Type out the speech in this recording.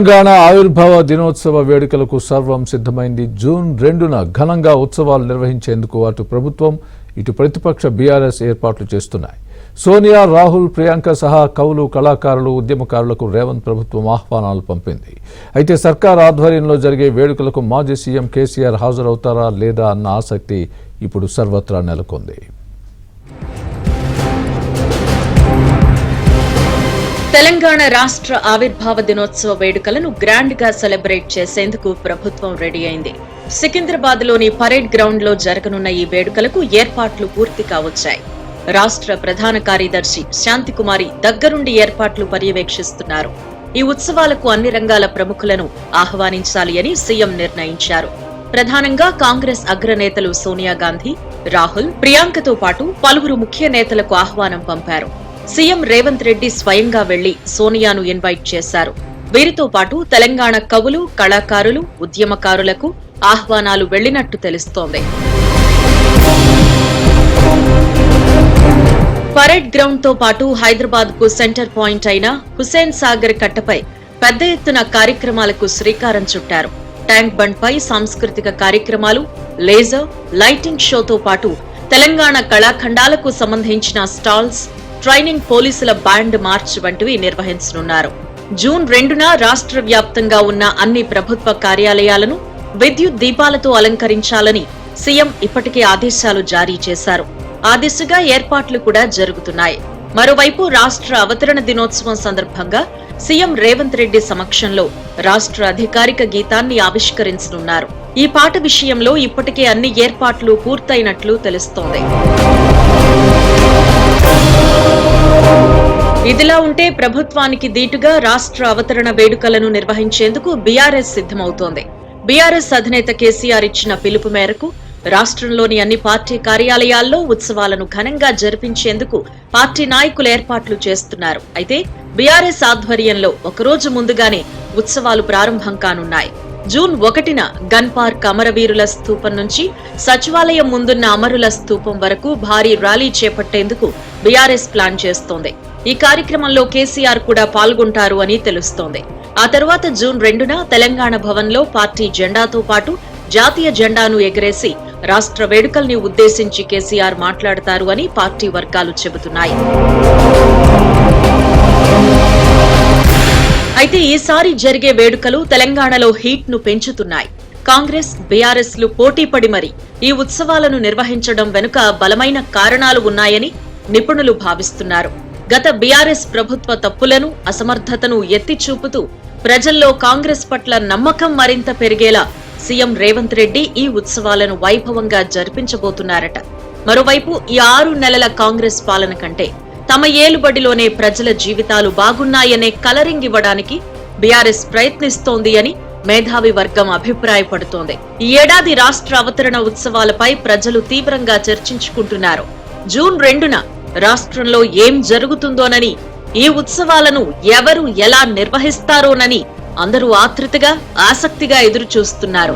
తెలంగాణ ఆవిర్భావ దినోత్సవ వేడుకలకు సర్వం సిద్ధమైంది. జూన్ 2న ఘనంగా ఉత్సవాలు నిర్వహించేందుకు అటు ప్రభుత్వం ఇటు ప్రతిపక్ష బీఆర్ఎస్ ఏర్పాట్లు చేస్తున్నాయి. సోనియా, రాహుల్, ప్రియాంక సహా కవులు, కళాకారులు, ఉద్యమకారులకు రేవంత్ ప్రభుత్వం ఆహ్వానాలు పంపింది. అయితే సర్కార్ ఆధ్వర్యంలో జరిగే వేడుకలకు మాజీ సీఎం కేసీఆర్ హాజరవుతారా లేదా అన్న ఆసక్తి ఇప్పుడు సర్వత్రా నెలకొంది. తెలంగాణ రాష్ట్ర ఆవిర్భావ దినోత్సవ వేడుకలను గ్రాండ్ గా సెలబ్రేట్ చేసేందుకు ప్రభుత్వం రెడీ అయింది. సికింద్రాబాద్ లోని పరేడ్ గ్రౌండ్ లో జరగనున్న ఈ వేడుకలకు ఏర్పాట్లు పూర్తి కావచ్చాయి. రాష్ట్ర ప్రధాన కార్యదర్శి శాంతికుమారి దగ్గరుండి ఏర్పాట్లు పర్యవేక్షిస్తున్నారు. ఈ ఉత్సవాలకు అన్ని రంగాల ప్రముఖులను ఆహ్వానించాలి అని సీఎం నిర్ణయించారు. ప్రధానంగా కాంగ్రెస్ అగ్రనేతలు సోనియా గాంధీ, రాహుల్, ప్రియాంకతో పాటు పలువురు ముఖ్య నేతలకు ఆహ్వానం పంపారు. సీఎం రేవంత్ రెడ్డి స్వయంగా వెళ్లి సోనియాను ఇన్వైట్ చేశారు. వీరితో పాటు తెలంగాణ కవులు, కళాకారులు, ఉద్యమకారులకు ఆహ్వానాలు వెళ్లినట్టు తెలుస్తోంది. పరేడ్ గ్రౌండ్ తో పాటు హైదరాబాద్ కు సెంటర్ పాయింట్ అయిన హుస్సేన్ సాగర్ కట్టపై పెద్ద ఎత్తున కార్యక్రమాలకు శ్రీకారం చుట్టారు. ట్యాంక్ బండ్ పై సాంస్కృతిక కార్యక్రమాలు, లేజర్, లైటింగ్ షోతో పాటు తెలంగాణ కళాఖండాలకు సంబంధించిన స్టాల్స్, ట్రైనింగ్ పోలీసుల బ్యాండ్ మార్చ్ వంటివి నిర్వహించనున్నారు. జూన్ 2న రాష్ట్ర వ్యాప్తంగా ఉన్న అన్ని ప్రభుత్వ కార్యాలయాలను విద్యుత్ దీపాలతో అలంకరించాలని సీఎం ఇప్పటికే ఆదేశాలు జారీ చేశారు. ఆ దిశగా ఏర్పాట్లు కూడా జరుగుతున్నాయి. మరోవైపు రాష్ట్ర అవతరణ దినోత్సవం సందర్భంగా సీఎం రేవంత్ రెడ్డి సమక్షంలో రాష్ట్ర అధికారిక గీతాన్ని ఆవిష్కరించనున్నారు. ఈ పాట విషయంలో ఇప్పటికే అన్ని ఏర్పాట్లు పూర్తయినట్లు తెలుస్తోంది. ఇదిలా ఉంటే ప్రభుత్వానికి దీటుగా రాష్ట్ర అవతరణ వేడుకలను నిర్వహించేందుకు బీఆర్ఎస్ సిద్ధమవుతోంది. బీఆర్ఎస్ అధినేత కేసీఆర్ ఇచ్చిన పిలుపు మేరకు రాష్ట్రంలోని అన్ని పార్టీ కార్యాలయాల్లో ఉత్సవాలను ఘనంగా జరిపించేందుకు పార్టీ నాయకులు ఏర్పాట్లు చేస్తున్నారు. అయితే బీఆర్ఎస్ ఆధ్వర్యంలో ఒకరోజు ముందుగానే ఉత్సవాలు ప్రారంభం కానున్నాయి. జూన్ 1న గన్ పార్క్ అమరవీరుల స్తూపం నుంచి సచివాలయం ముందున్న అమరుల స్తూపం వరకు భారీ ర్యాలీ చేపట్టేందుకు బీఆర్ఎస్ ప్లాన్ చేస్తోంది. ఈ కార్యక్రమంలో కేసీఆర్ కూడా పాల్గొంటారు అని తెలుస్తోంది. ఆ తర్వాత జూన్ 2న తెలంగాణ భవన్ లో పార్టీ జెండాతో పాటు జాతీయ జెండాను ఎగరేసి రాష్ట్ర వేడుకల్ని ఉద్దేశించి కేసీఆర్ మాట్లాడతారు అని పార్టీ వర్గాలు చెబుతున్నాయి. అయితే ఈసారి జరిగే వేడుకలు తెలంగాణలో హీట్ ను పెంచుతున్నాయి. కాంగ్రెస్, బీఆర్ఎస్ లు పోటీపడి మరి ఈ ఉత్సవాలను నిర్వహించడం వెనుక బలమైన కారణాలు ఉన్నాయని నిపుణులు భావిస్తున్నారు. గత బీఆర్ఎస్ ప్రభుత్వ తప్పులను, అసమర్థతను ఎత్తి చూపుతూ ప్రజల్లో కాంగ్రెస్ పట్ల నమ్మకం మరింత పెరిగేలా సీఎం రేవంత్ రెడ్డి ఈ ఉత్సవాలను వైభవంగా జరిపించబోతున్నారట. మరోవైపు ఈ 6 నెలల కాంగ్రెస్ పాలన కంటే తమ ఏలుబడిలోనే ప్రజల జీవితాలు బాగున్నాయనే కలరింగ్ ఇవ్వడానికి బీఆర్ఎస్ ప్రయత్నిస్తోంది అని మేధావి వర్గం అభిప్రాయపడుతోంది. ఈ ఏడాది రాష్ట్ర అవతరణ ఉత్సవాలపై ప్రజలు తీవ్రంగా చర్చించుకుంటున్నారు. జూన్ 2న రాష్ట్రంలో ఏం జరుగుతుందోనని, ఈ ఉత్సవాలను ఎవరు ఎలా నిర్వహిస్తారోనని అందరూ ఆతృతగా, ఆసక్తిగా ఎదురు చూస్తున్నారు.